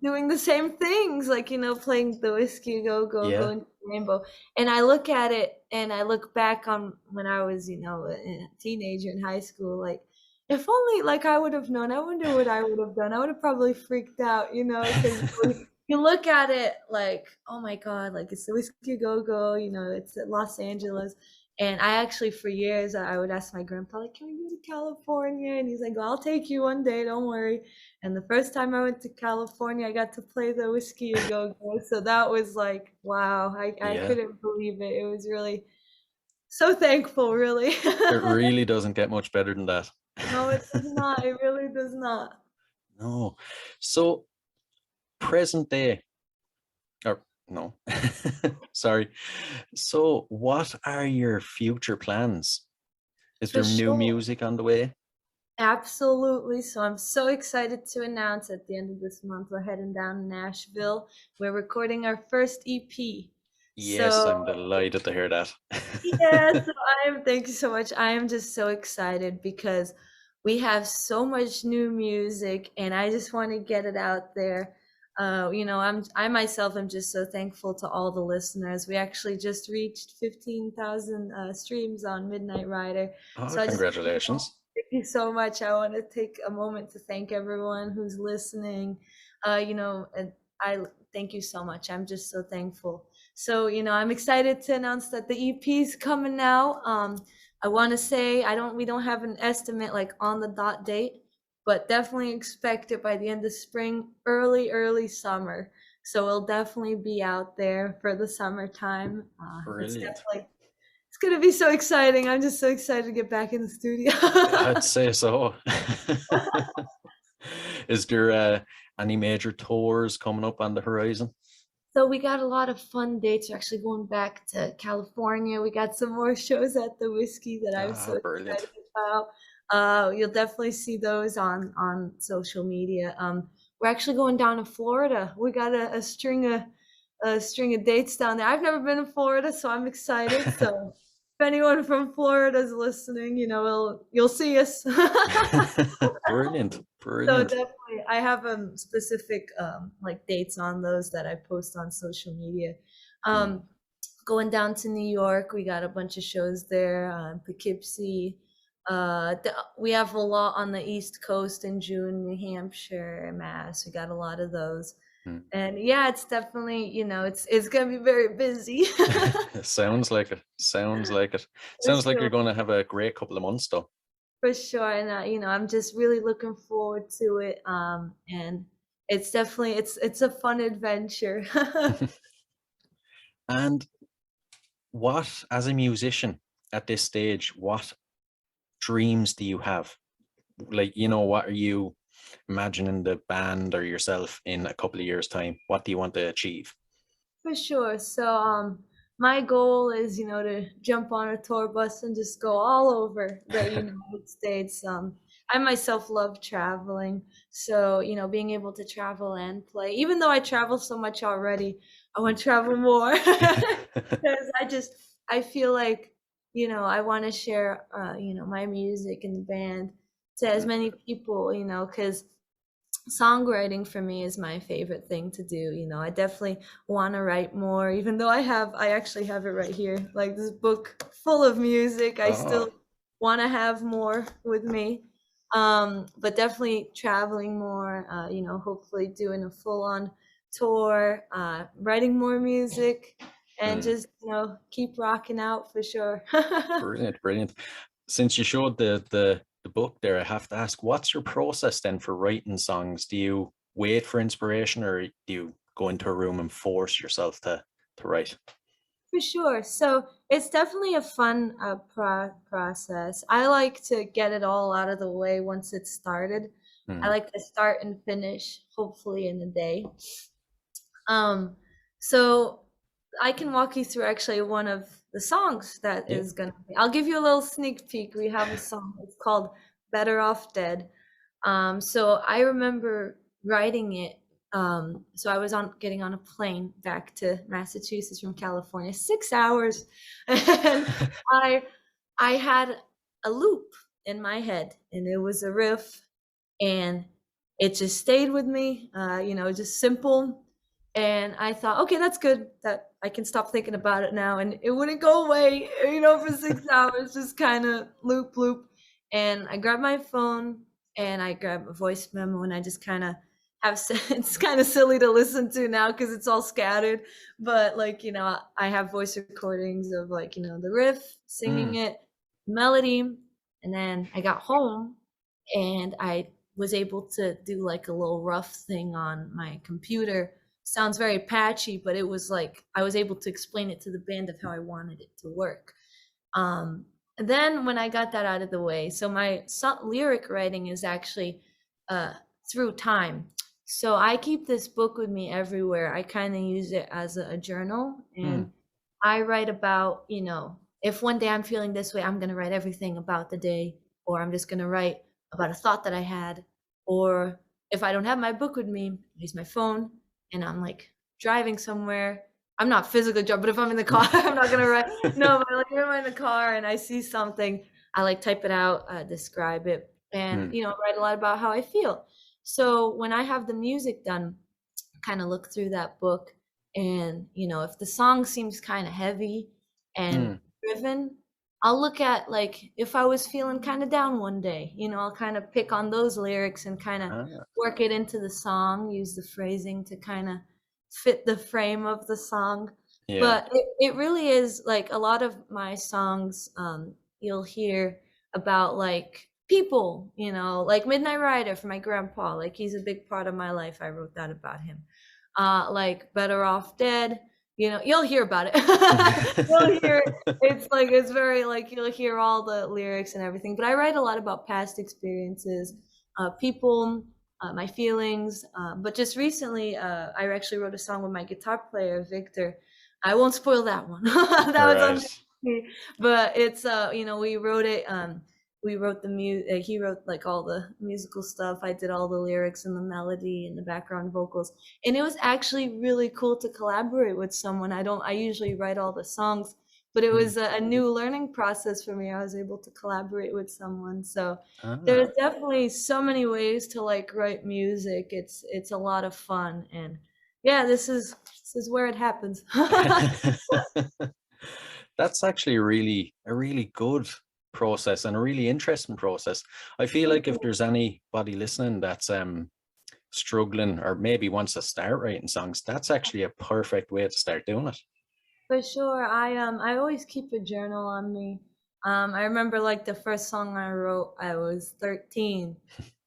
doing the same things, like playing the Whiskey Go Go, Yeah. going to the Rainbow. And I look at it and I look back on when I was, a teenager in high school, like if only like I would have known, I wonder what I would have done. I would have probably freaked out, because you look at it like, oh my God, like it's the Whiskey Go Go, it's at Los Angeles. And I actually, for years, I would ask my grandpa, like, can we go to California? And he's like, well, I'll take you one day, don't worry. And the first time I went to California, I got to play the Whiskey A Go Go. So that was like, wow, I Yeah. couldn't believe it. It was really so thankful, really. It really doesn't get much better than that. No, it does not. It really does not. No. So present day, or no, sorry. So what are your future plans? Is For there new sure. music on the way? Absolutely. So I'm so excited to announce at the end of this month, we're heading down to Nashville. We're recording our first EP. Yes, So I'm delighted to hear that. yeah, so thank you so much. I am just so excited because we have so much new music and I just want to get it out there. I myself am just so thankful to all the listeners. We actually just reached 15,000 streams on Midnight Rider. Oh, So I just congratulations. thank you so much. I want to take a moment to thank everyone who's listening. And I thank you so much. I'm just so thankful. So, I'm excited to announce that the EP's coming now. I want to say we don't have an estimate like on the dot date, but definitely expect it by the end of spring, early summer. So it'll definitely be out there for the summertime. Brilliant. It's gonna be so exciting. I'm just so excited to get back in the studio. I'd say so. Is there any major tours coming up on the horizon? So we got a lot of fun dates. We're actually going back to California. We got some more shows at the Whiskey that I'm so Brilliant. excited about. You'll definitely see those on social media. We're actually going down to Florida. We got a string of dates down there. I've never been to Florida, so I'm excited. So if anyone from Florida is listening, you'll see us. Brilliant. So definitely, I have specific like dates on those that I post on social media. Going down to New York, we got a bunch of shows there. Poughkeepsie. We have a lot on the East Coast in June, New Hampshire, Mass. We got a lot of those. And yeah, it's definitely, it's gonna be very busy. Sounds like it. Sounds like you're going to have a great couple of months though. For sure. And I'm just really looking forward to it. And it's definitely it's a fun adventure. And what, as a musician at this stage, what dreams do you have? Like, what are you imagining the band or yourself in a couple of years' time? What do you want to achieve? For sure. So my goal is, to jump on a tour bus and just go all over the United States. I myself love traveling. So, being able to travel and play, even though I travel so much already, I want to travel more. Because I feel like, I want to share, my music and the band to as many people, because songwriting for me is my favorite thing to do. I definitely want to write more, even though I actually have it right here, like this book full of music. I still want to have more with me. But definitely traveling more, hopefully doing a full-on tour, writing more music, and just, keep rocking out for sure. Brilliant. Since you showed the book there, I have to ask, what's your process then for writing songs? Do you wait for inspiration, or do you go into a room and force yourself to write? For sure. So it's definitely a fun process. I like to get it all out of the way once it's started. I like to start and finish, hopefully in a day. So I can walk you through actually one of the songs that is gonna be. I'll give you a little sneak peek. We have a song. It's called "Better Off Dead." So I remember writing it. So I was getting on a plane back to Massachusetts from California, 6 hours, and I had a loop in my head, and it was a riff, and it just stayed with me. Just simple. And I thought, okay, that's good, that I can stop thinking about it now. And it wouldn't go away, for 6 hours, just kind of loop. And I grabbed my phone and I grabbed a voice memo, and I just kind of it's kind of silly to listen to now because it's all scattered. But I have voice recordings of the riff, singing it, melody. And then I got home and I was able to do like a little rough thing on my computer. Sounds very patchy, but it was like I was able to explain it to the band of how I wanted it to work. And then when I got that out of the way, so my lyric writing is actually through time. So I keep this book with me everywhere. I kind of use it as a journal, and I write about, if one day I'm feeling this way, I'm going to write everything about the day, or I'm just going to write about a thought that I had. Or if I don't have my book with me, I use my phone, and I'm like driving somewhere. I'm not physically driving, but if I'm in the car, I'm not gonna write. No, but if I'm in the car and I see something, I like type it out, describe it, and write a lot about how I feel. So when I have the music done, kind of look through that book, and if the song seems kind of heavy and Mm. driven, I'll look at, like, if I was feeling kind of down one day, I'll kind of pick on those lyrics and kind of Ah, work it into the song, use the phrasing to kind of fit the frame of the song. yeah. But it really is like a lot of my songs, you'll hear about like people, like Midnight Rider for my grandpa. Like he's a big part of my life. I wrote that about him. Like Better Off Dead, you'll hear about it. You'll hear it's very like you'll hear all the lyrics and everything. But I write a lot about past experiences, people, my feelings. But just recently, I actually wrote a song with my guitar player, Victor. I won't spoil that one. That was on Right. me. But it's we wrote it. We wrote the music. He wrote like all the musical stuff. I did all the lyrics and the melody and the background vocals. And it was actually really cool to collaborate with someone. I usually write all the songs, but it Mm. was a new learning process for me. I was able to collaborate with someone. So Ah. there's definitely so many ways to like write music. It's a lot of fun, and yeah, this is where it happens. That's actually a really good process and a really interesting process. I feel like if there's anybody listening that's struggling or maybe wants to start writing songs, that's actually a perfect way to start doing it. For sure. I always keep a journal on me. I remember like the first song I wrote, I was 13.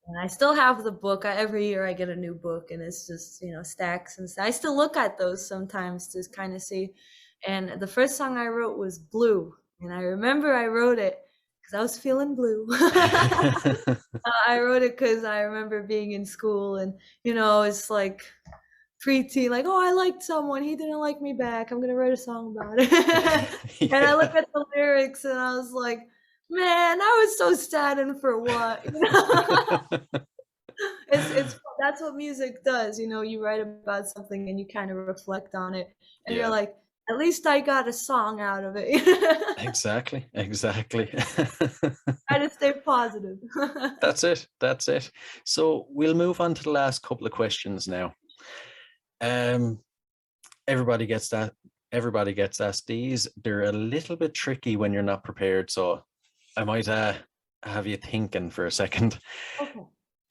And I still have the book. Every year I get a new book, and it's just, stacks and I still look at those sometimes to kind of see. And the first song I wrote was Blue. And I remember I wrote it because I was feeling blue. I wrote it because I remember being in school, and, it's like preteen, like, oh, I liked someone, he didn't like me back, I'm gonna write a song about it. And I look Yeah. at the lyrics and I was like, man, I was so sad, and for what? It's that's what music does, you write about something and you kind of reflect on it, and you're Yeah, like, at least I got a song out of it. exactly. Try to stay positive. That's it. So we'll move on to the last couple of questions now. Um, everybody gets that. Everybody gets asked these. They're a little bit tricky when you're not prepared, so I might have you thinking for a second. Okay.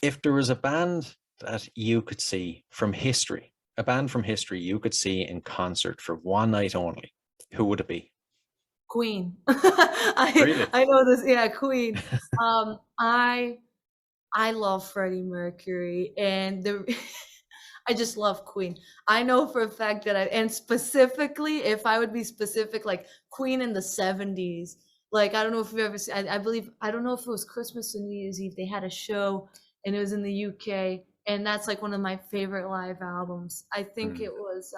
If there was a band that you could see from history, a band from history you could see in concert for one night only, who would it be? Queen. Really? I know this. Yeah, Queen. I love Freddie Mercury, and I just love Queen. I know for a fact that and specifically, if I would be specific, like Queen in the 70s. Like, I don't know if you've ever seen, I don't know if it was Christmas or New Year's Eve, they had a show, and it was in the UK, and that's like one of my favorite live albums. I think Mm. it was,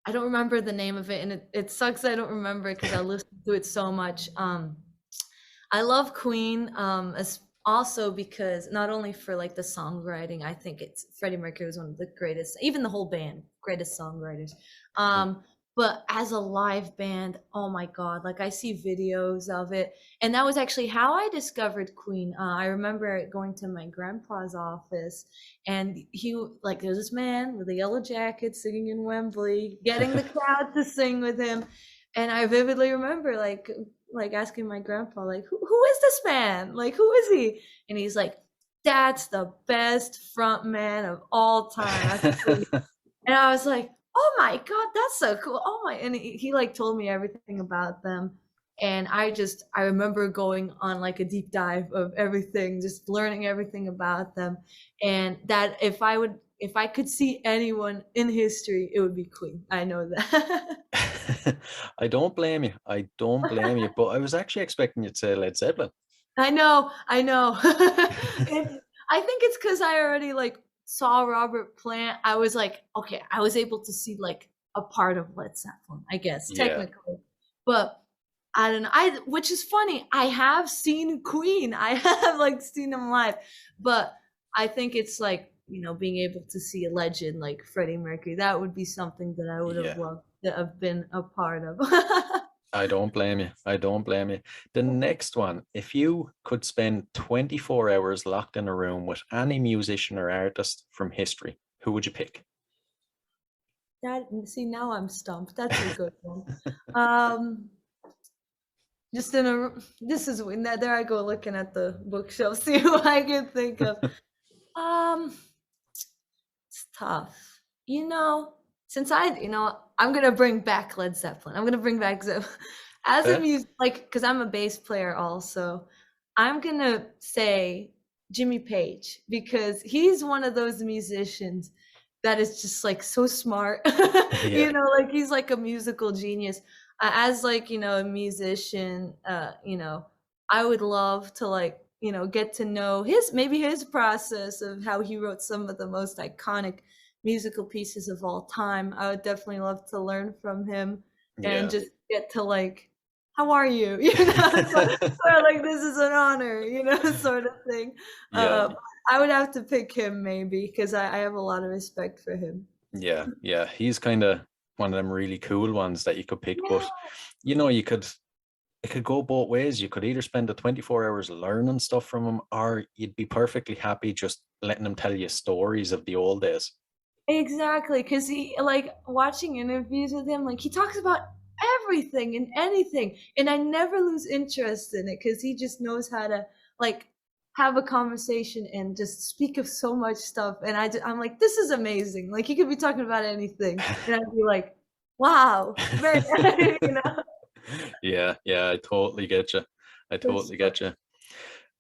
I don't remember the name of it, and it sucks I don't remember it because I listened to it so much. I love Queen, as also because not only for like the songwriting, I think it's Freddie Mercury was one of the greatest, even the whole band, greatest songwriters. But as a live band, oh my God, like I see videos of it. And that was actually how I discovered Queen. I remember going to my grandpa's office, and like, there's this man with a yellow jacket singing in Wembley, getting the crowd to sing with him. And I vividly remember like asking my grandpa, like, who is this man? Like, who is he? And he's like, that's the best front man of all time. And I was like, oh my God, that's so cool. Oh my, and he like told me everything about them. And I remember going on like a deep dive of everything, just learning everything about them. And that if I could see anyone in history, it would be Queen. I know that. I don't blame you. I don't blame you. But I was actually expecting you to say Led Zeppelin. I know. I think it's because I already like saw Robert Plant. I was like, okay, I was able to see like a part of Led Zeppelin, I guess, Yeah. technically. But I don't know. Which is funny. I have seen Queen. I have like seen them live. But I think it's like, being able to see a legend like Freddie Mercury, that would be something that I would have Yeah. loved to have been a part of. I don't blame you. I don't blame you. The next one, if you could spend 24 hours locked in a room with any musician or artist from history, who would you pick? That see, now I'm stumped. That's a good one. Um, just in a this is when there I go looking at the bookshelf, see who I can think of. Um, it's tough. You know, since I'm gonna bring back Led Zeppelin. I'm gonna bring back Zeppelin as a Okay. music, like, because I'm a bass player also. I'm gonna say Jimmy Page because he's one of those musicians that is just like so smart. Yeah. Like he's like a musical genius. As like, a musician, I would love to like, get to know his process of how he wrote some of the most iconic musical pieces of all time. I would definitely love to learn from him and Yeah. just get to like, how are you? Sort of like this is an honor, sort of thing. Yeah. I would have to pick him maybe because I have a lot of respect for him. Yeah. Yeah. He's kind of one of them really cool ones that you could pick, Yeah, but it could go both ways. You could either spend the 24 hours learning stuff from him, or you'd be perfectly happy just letting him tell you stories of the old days. exactly. Because he, like, watching interviews with him, like, he talks about everything and anything. And I never lose interest in it because he just knows how to, like, have a conversation and just speak of so much stuff. And I'm like, this is amazing. Like, he could be talking about anything. And I'd be like, wow, very, Yeah, yeah, I totally get you. I that's totally get you.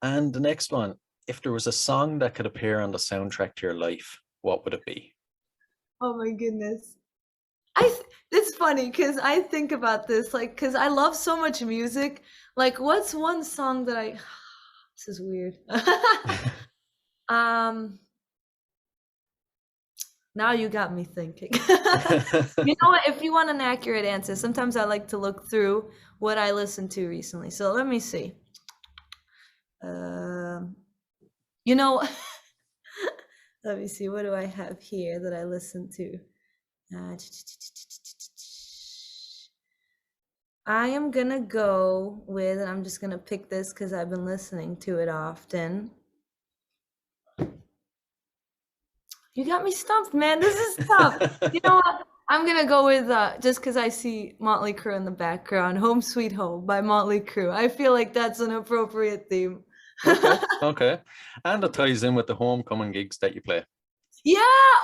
And the next one, if there was a song that could appear on the soundtrack to your life, what would it be? oh my goodness. It's funny because I think about this, like, because I love so much music. Like, what's one song that I, this is weird. Um, now you got me thinking. You know what? If you want an accurate answer, sometimes I like to look through what I listened to recently. So let me see. Um, you know, let me see. What do I have here that I listened to? I am gonna go with, and I'm just gonna pick this because I've been listening to it often. You got me stumped, man. This is tough. You know what? I'm gonna go with just because I see Motley Crue in the background, "Home Sweet Home" by Motley Crue. I feel like that's an appropriate theme. Okay, okay. And it ties in with the homecoming gigs that you play. Yeah.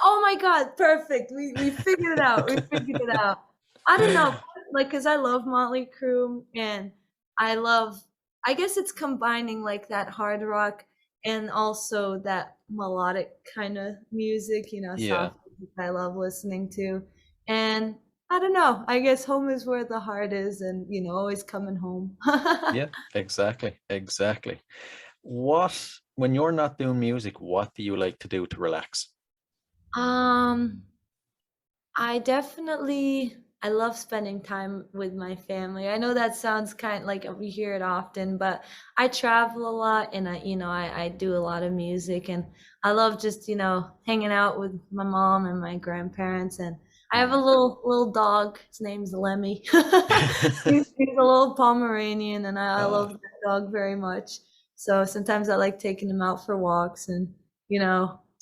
Oh my God. Perfect. We figured it out. We figured it out. I don't know, like, cause I love Motley Crue and I love. I guess it's combining like that hard rock and also that melodic kind of music. Yeah, Soft music I love listening to. And I don't know. I guess home is where the heart is, and always coming home. yeah, exactly, exactly. When you're not doing music, what do you like to do to relax? Um, I love spending time with my family. I know that sounds kind of like we hear it often, but I travel a lot and I do a lot of music and I love just, hanging out with my mom and my grandparents and I have a Mm. little dog. His name's Lemmy. He's a little Pomeranian and I Oh, love that dog very much. So sometimes I like taking him out for walks and,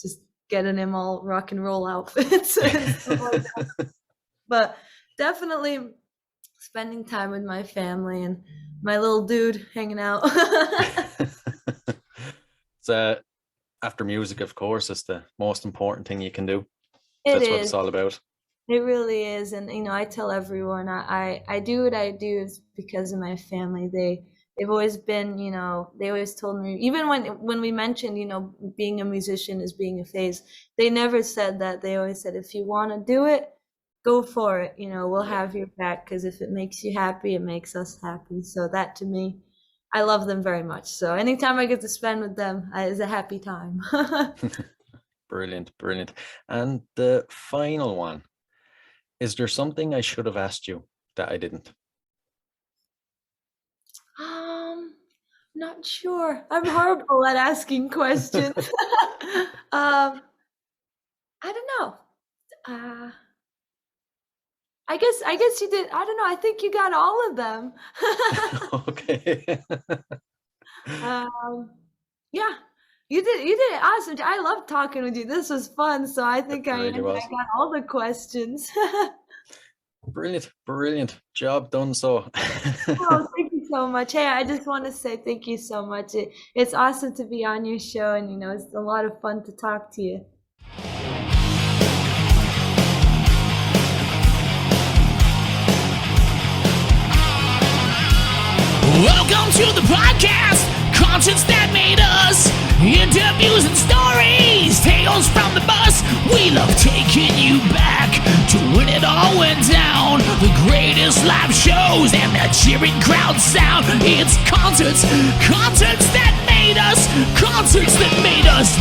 just getting him all rock and roll outfits and stuff like that. But definitely spending time with my family and my little dude hanging out. so after music, of course, is the most important thing you can do. It That's what is. it's all about. It really is. And I tell everyone I do what I do is because of my family. They've always been, they always told me, even when we mentioned, being a musician is being a phase, they never said that. They always said, if you want to do it, go for it. We'll Yeah. have your back because if it makes you happy, it makes us happy. So that to me, I love them very much. So anytime I get to spend with them is a happy time. Brilliant, brilliant. And the final one, is there something I should have asked you that I didn't? Um, Not sure. I'm horrible at asking questions. Um, I don't know. Uh, I guess you did. I don't know. I think you got all of them. Okay. Um, yeah. You did awesome. I love talking with you. This was fun. So I think It really was. I got all the questions. Brilliant job done. So Oh, thank you so much. Hey, I just want to say thank you so much. It's awesome to be on your show, and it's a lot of fun to talk to you. Welcome to the podcast, Conscience That Made Us. Interviews and stories, tales from the bus. We love taking you back to when it all went down. The greatest live shows and the cheering crowd sound. It's concerts that made us, concerts that made us.